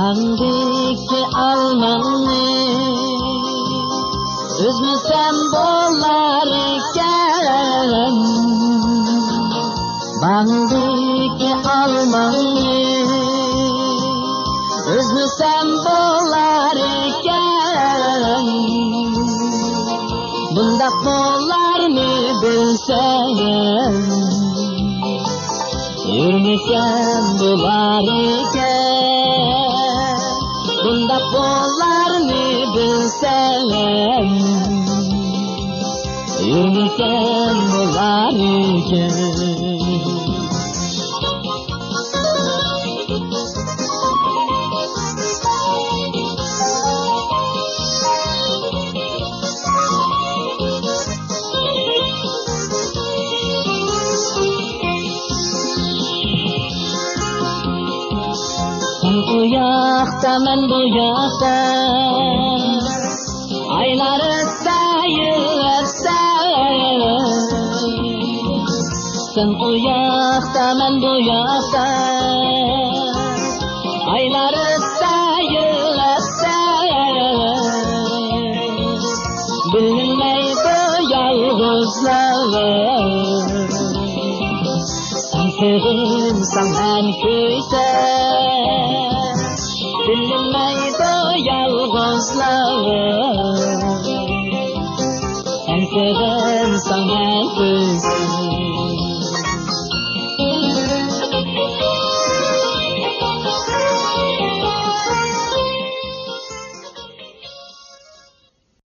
Bandiki almanı üzmesem bolar iken Bandiki almanı üzmesem bolar iken Bundaq bolarını bilsem Yürmesem bolar iken Bundaq bolarını bilsem Yürmesem bolar iken Bu yakta men bu yakta Ayları sayılırsa Sen o yakta men bu yakta Ayları sayılırsa Bilinmeydi yalğızlar Sen sevimsen ben köysen Bilinmeydi